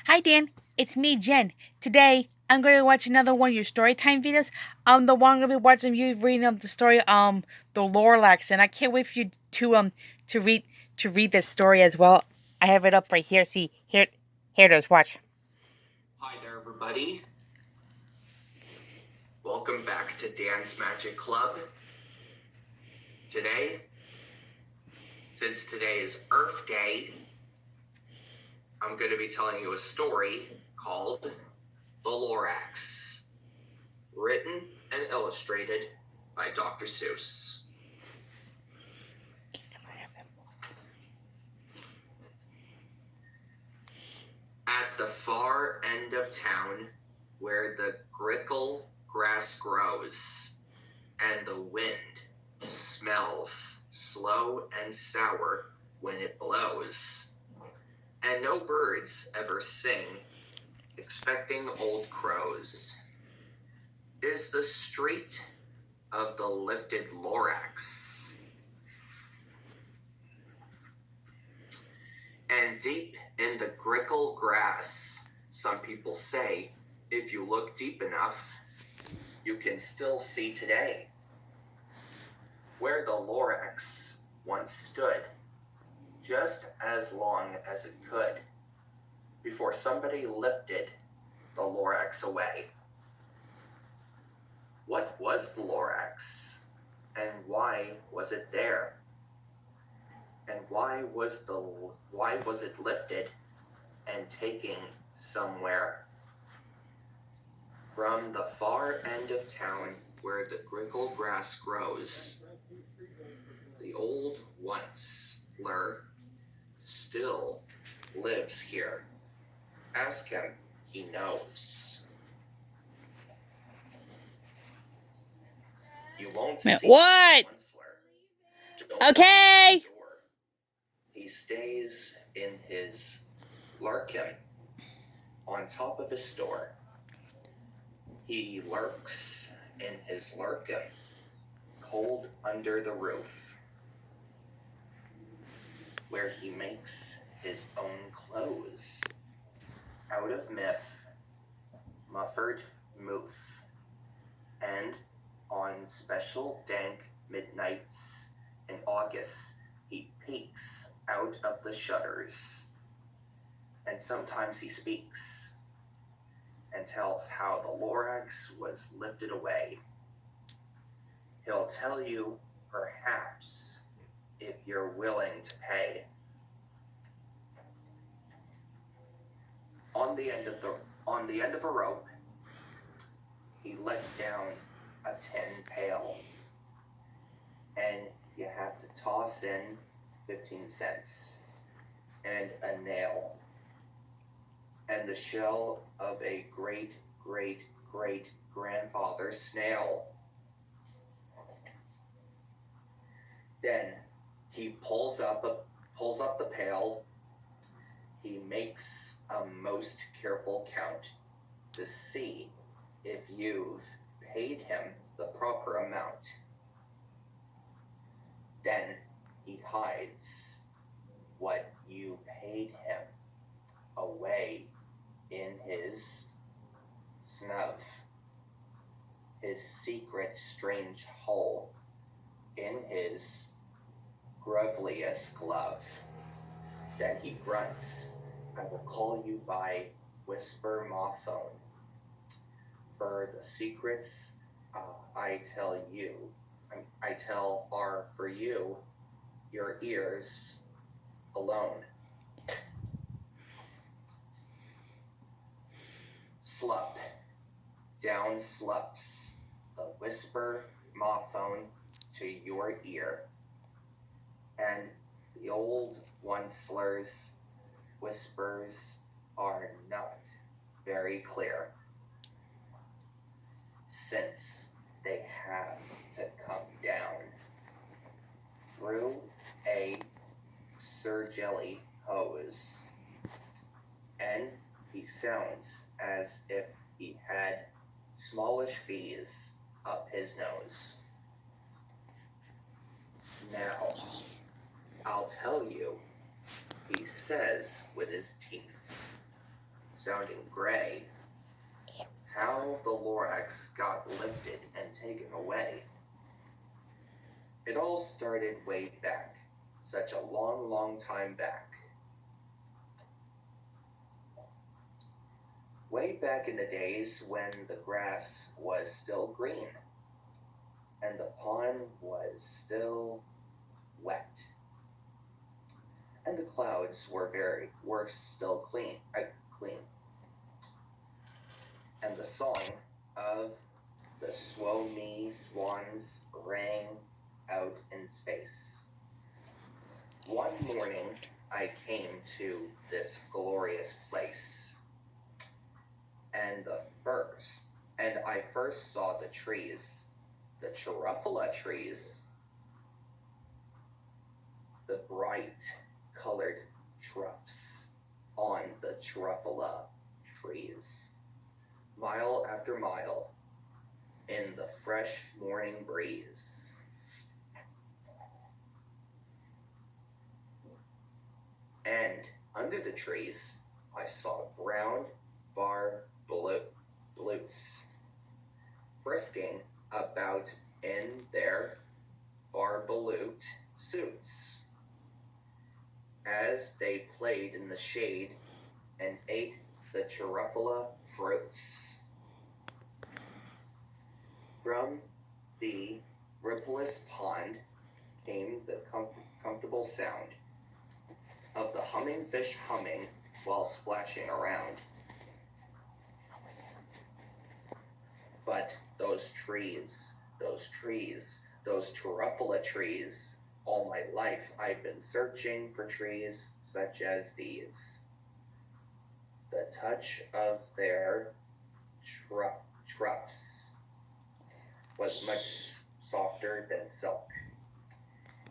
Hi Dan, it's me Jen. Today I'm going to watch another one of your story time videos. The one I'm going to be watching you reading the story the Lorax, and I can't wait for you to read this story as well. I have it up right here. See here it is. Watch. Hi there, everybody. Welcome back to Dan's Magic Club. Today, since today is Earth Day, I'm going to be telling you a story called The Lorax, written and illustrated by Dr. Seuss. At the far end of town, where the grickle grass grows, and the wind smells slow and sour when it blows, and no birds ever sing, expecting old crows, is the street of the lifted Lorax. And deep in the grickle grass, some people say, if you look deep enough, you can still see today, where the Lorax once stood, just as long as it could, before somebody lifted the Lorax away. What was the Lorax, and why was it there? And why was it lifted and taken somewhere? From the far end of town where the grickle grass grows, the old Once-ler still lives here. Ask him, he knows. You won't see What? Once-ler. Okay. He stays in his larkin on top of his store. He lurks in his larkin, cold under the roof, where he makes his own clothes out of muffered moof, and on special dank midnights in August, he peeks out of the shutters, and sometimes he speaks and tells how the Lorax was lifted away. He'll tell you, perhaps, if you're willing to pay. On the end of a rope, he lets down a tin pail, and you have to toss in 15 cents and a nail and the shell of a great grandfather snail. Then he pulls up the pail. He makes a most careful count to see if you've paid him the proper amount. Then he hides what you paid him away in his snub, his secret strange hole in his groveliest glove. Then he grunts, I will call you by whisper mothphone, for the secrets I tell are for you, your ears alone. Slup, down slups the whisper mothphone to your ear, and the old Once-ler's whispers are not very clear, since they have to come down through a surgelly hose, and he sounds as if he had smallish bees up his nose. Now, I'll tell you, he says with his teeth, sounding gray, how the Lorax got lifted and taken away. It all started way back, such a long, long time back. Way back in the days when the grass was still green and the pond was still wet and the clouds were still clean, and the song of the Swomee swans rang out in space. One morning I came to this glorious place, and I first saw the trees, the Chiruffala trees, the bright colored troughs on the Chiruffala trees, mile after mile in the fresh morning breeze. And under the trees, I saw brown barbaloos frisking about in their barbaloot suits as they played in the shade and ate the Chiruffala fruits. From the rippleless pond came the comfortable sound of the humming fish humming while splashing around. But those Chiruffala trees, all my life I've been searching for trees such as these. The touch of their troughs was much softer than silk,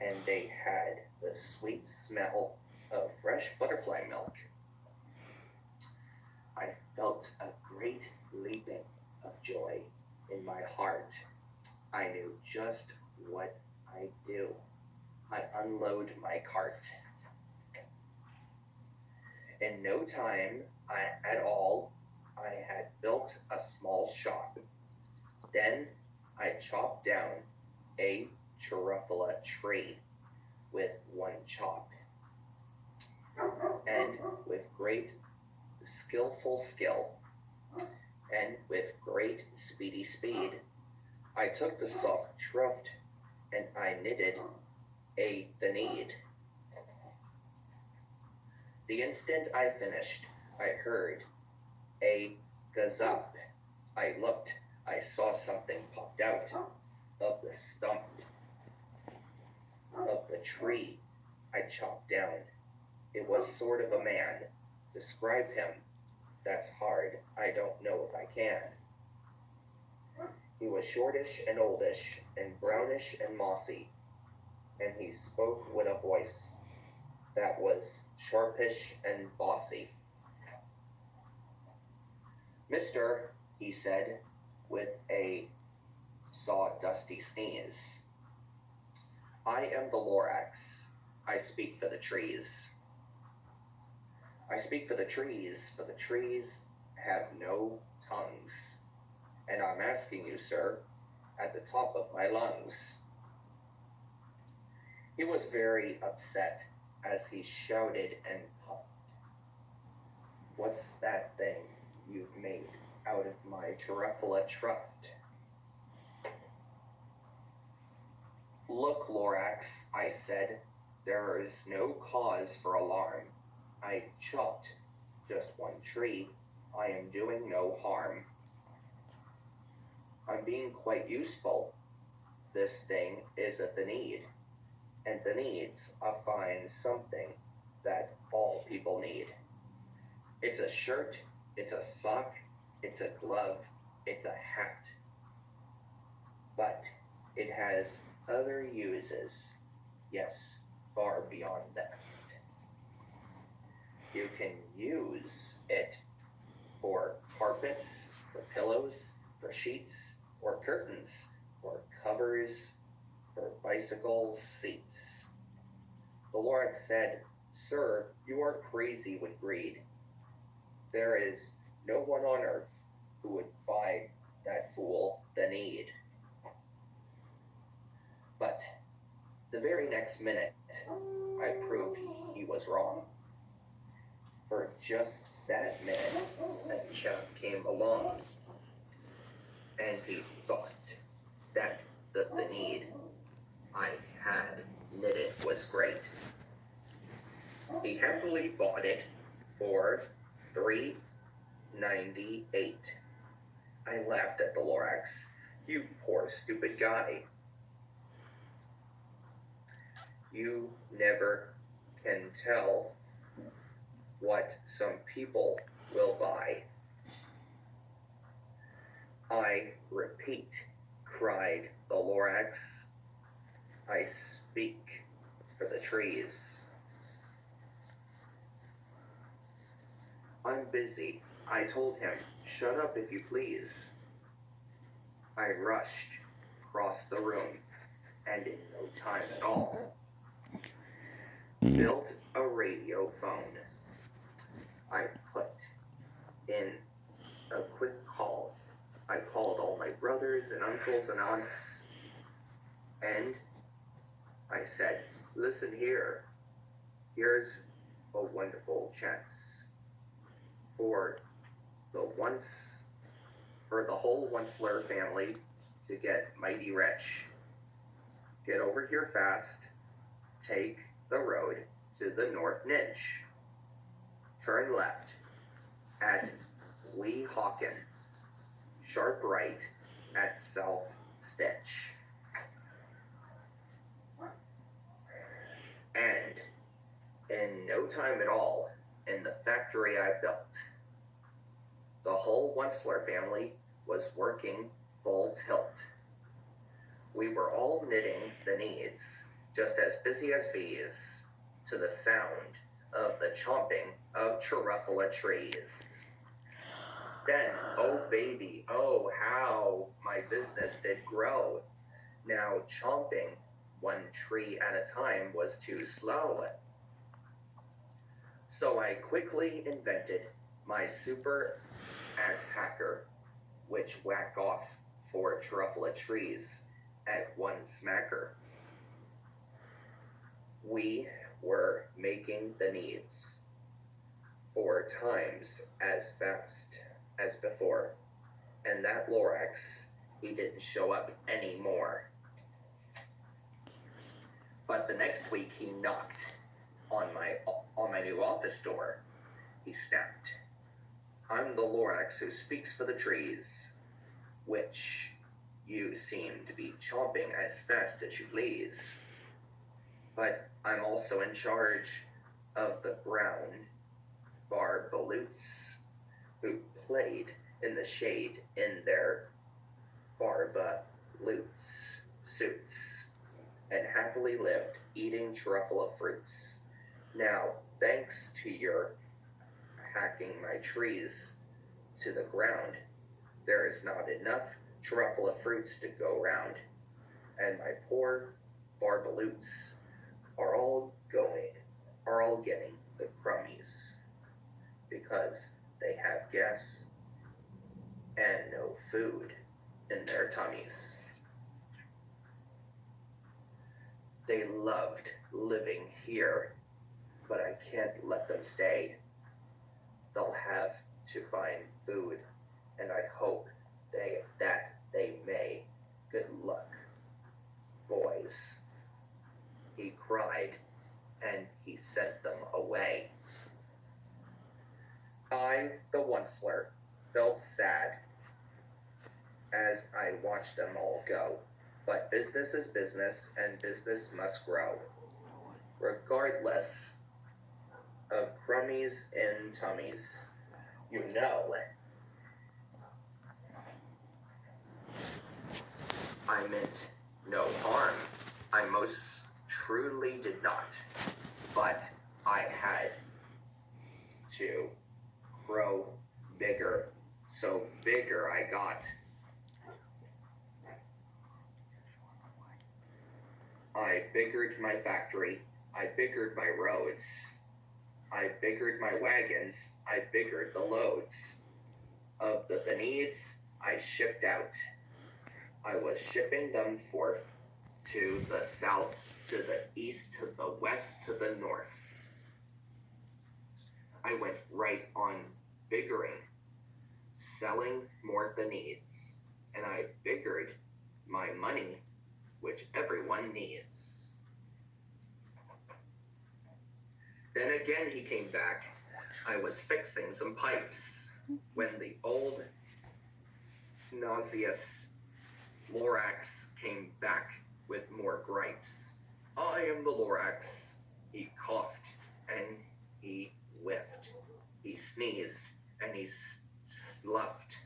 and they had the sweet smell of fresh butterfly milk. I felt a great leaping of joy in my heart. I knew just what I'd do. I unload my cart. In no time at all, I had built a small shop. Then I chopped down a Chiruffala tree with one chop. And with great skillful skill, and with great speedy speed, I took the soft tuft and I knitted a thinid. The instant I finished, I heard a gazap. I looked, I saw something popped out of the stump of the tree I chopped down. It was sort of a man. Describe him. That's hard. I don't know if I can. He was shortish and oldish and brownish and mossy, and he spoke with a voice that was sharpish and bossy. Mister, he said, with a sawdusty sneeze, I am the Lorax. I speak for the trees. I speak for the trees have no tongues. And I'm asking you, sir, at the top of my lungs. He was very upset as he shouted and puffed. What's that thing you've made out of my Chiruffala tuft? Look, Lorax, I said, there is no cause for alarm. I chopped just one tree. I am doing no harm. I'm being quite useful. This thing is a thinid, and thinids find something that all people need. It's a shirt, it's a sock, it's a glove, it's a hat. But it has other uses. Yes, far beyond that. You can use it for carpets, for pillows, for sheets, or curtains, or covers, for bicycle seats. The Lorax said, Sir, you are crazy with greed. There is no one on earth who would buy that fool the need. But the very next minute, I proved he was wrong. For just that minute, a chap came along, and he thought that the need I had knitted was great. He happily bought it for $3.98. I laughed at the Lorax. You poor stupid guy. You never can tell what some people will buy. I repeat, cried the Lorax. I speak for the trees. I'm busy, I told him. Shut up if you please. I rushed across the room, and in no time at all, built a radio phone. I put in a quick call. I called all my brothers and uncles and aunts, and I said, listen here, here's a wonderful chance for the whole Once-ler family to get mighty rich. Get over here fast, take the road to the North Ninch. Turn left at Weehawken. Sharp right at South Stitch. And in no time at all, in the factory I built, the whole Once-ler family was working full tilt. We were all knitting the needs, just as busy as bees, to the sound of the chomping of Truffula trees. Then, oh baby, oh how my business did grow. Now chomping one tree at a time was too slow. So I quickly invented my super axe hacker, which whack off 4 Truffula trees at one smacker. We were making the needs 4 times as fast as before, and that Lorax, he didn't show up anymore. But the next week he knocked on my new office door. He snapped, I'm the Lorax who speaks for the trees, which you seem to be chomping as fast as you please. But I'm also in charge of the brown barbaloots who played in the shade in their barbaloots suits and happily lived eating Truffula fruits. Now, thanks to your hacking my trees to the ground, there is not enough Truffula fruits to go round, and my poor barbaloots are all getting the crummies because they have gas and no food in their tummies. They loved living here, but I can't let them stay. They'll have to find food, and I hope that they may. Good luck, boys. He cried, and he sent them away. I, the Once-ler, felt sad as I watched them all go. But business is business, and business must grow, regardless of crummies in tummies. You know, I meant no harm. I most truly did not. But I had to grow bigger. So bigger I got. I biggered my factory. I biggered my roads. I biggered my wagons, I biggered the loads. Of the needs I shipped out. I was shipping them forth to the south, to the east, to the west, to the north. I went right on biggering, selling more the needs, and I biggered my money, which everyone needs. Then again he came back. I was fixing some pipes when the old nauseous Lorax came back with more gripes. I am the Lorax. He coughed and he whiffed. He sneezed and he sloughed.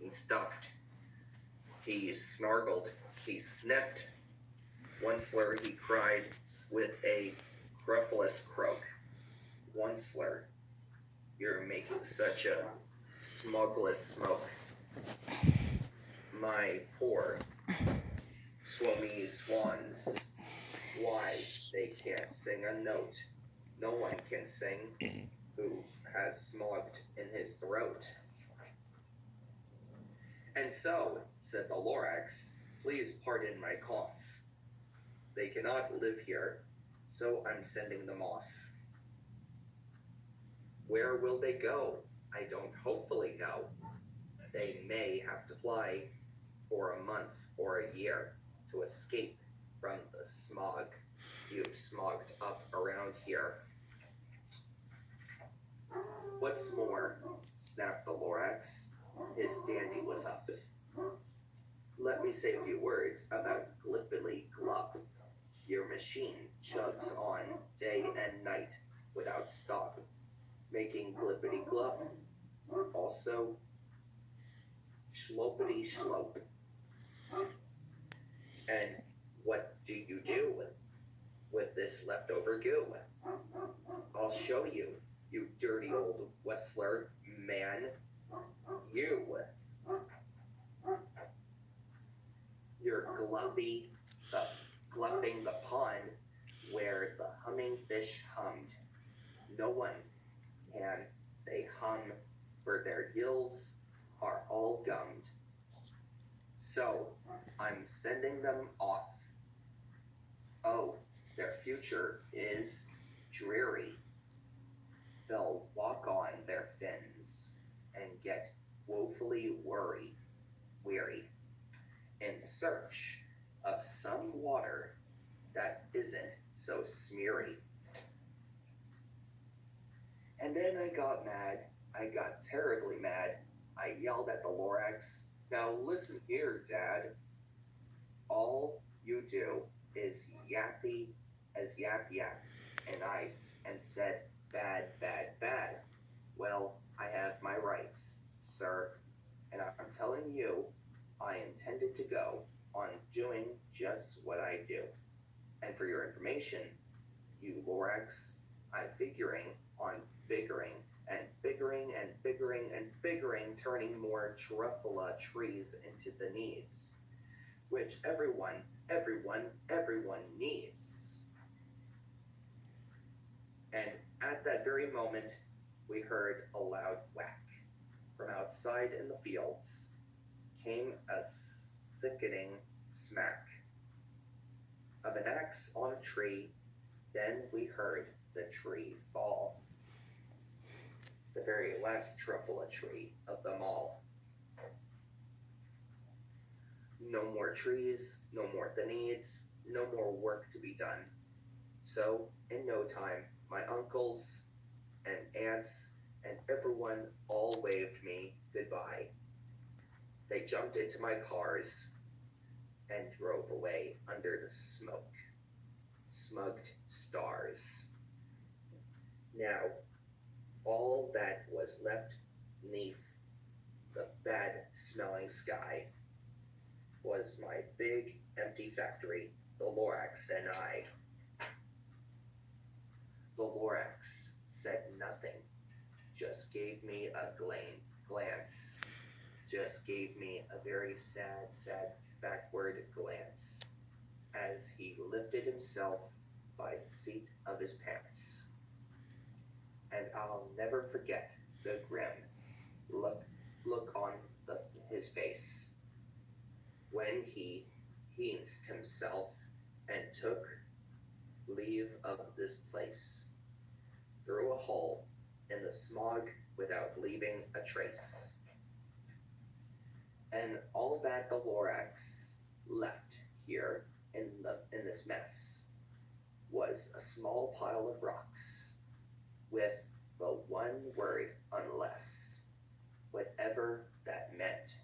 He stuffed. He snargled. He sniffed. Once-ler, he cried with a gruffless croak. Once-ler, you're making such a smugless smoke. My poor Swomee swans, why they can't sing a note. No one can sing who has smogged in his throat. And so, said the Lorax, please pardon my cough. They cannot live here, so I'm sending them off. Where will they go? I don't hopefully know. They may have to fly for a month or a year to escape from the smog you've smogged up around here. What's more, snapped the Lorax. His dandy was up. Let me say a few words about Glippily Glub. Your machine chugs on day and night without stop, making Glippity Glub. Also, Schlopity Schlope. And what do you do with this leftover goo? I'll show you, you dirty old Once-ler man. You're glupping the pond where the humming fish hummed. No one can. They hum, for their gills are all gummed. So, I'm sending them off. Oh, their future is dreary. They'll walk on their fins and get woefully weary, in search of some water that isn't so smeary. And then I got mad. I got terribly mad. I yelled at the Lorax, now listen here, Dad. All you do is yappy as yap yap and ice and said bad, bad, bad. Well, I have my rights, sir, and I'm telling you, I intended to go on doing just what I do. And for your information, you Lorax, I'm figuring on biggering and biggering and biggering and biggering, turning more truffula trees into the needs, which everyone needs. And at that very moment, we heard a loud whack. From outside in the fields came a sickening smack of an axe on a tree. Then we heard the tree fall. The very last truffula tree of them all. No more trees, no more the needs, no more work to be done. So, in no time, my uncles and aunts and everyone all waved me goodbye. They jumped into my cars and drove away under the smoke. Smugged stars. Now, all that was left neath the bad-smelling sky was my big, empty factory, the Lorax and I. The Lorax said nothing, just gave me a glance, just gave me a very sad backward glance as he lifted himself by the seat of his pants. and I'll never forget the grim look on his face when he heensed himself and took leave of this place through a hole in the smog without leaving a trace. And all that the Lorax left here in this mess was a small pile of rocks with the one word unless, whatever that meant.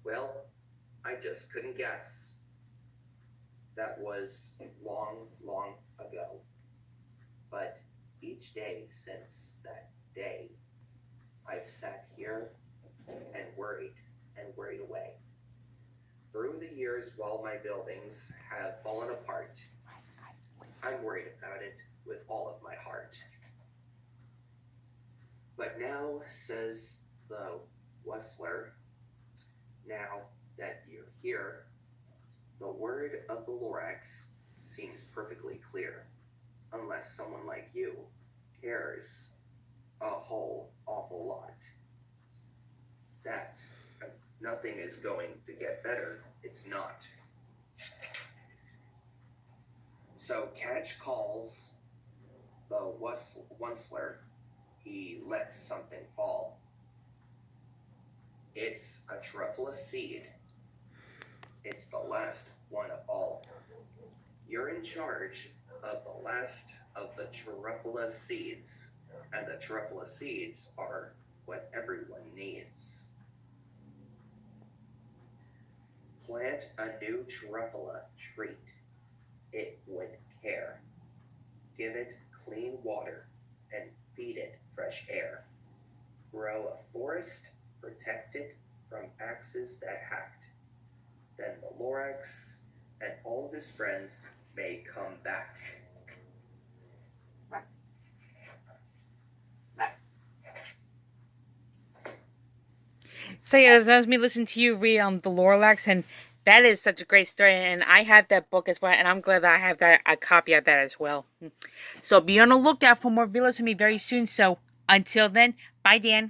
Well, I just couldn't guess. That was long, long ago. But each day since that day, I've sat here and worried away. Through the years, while my buildings have fallen apart, I'm worried about it with all of my heart. But now, says the Once-ler, now that you're here, the word of the Lorax seems perfectly clear, unless someone like you cares a whole awful lot. That nothing is going to get better, it's not. So Catch calls the Once-ler. He lets something fall. It's a truffula seed. It's the last one of all. You're in charge of the last of the truffula seeds, and the truffula seeds are what everyone needs. Plant a new truffula treat. It would care. Give it clean water and feed it fresh air. Grow a forest protected from axes that hacked. Then the Lorax and all of his friends may come back. So yeah, that was me listening to you read the Lorax, and that is such a great story. And I have that book as well, and I'm glad that I have a copy of that as well. So be on the lookout for more videos from me very soon. So until then, bye, Dan.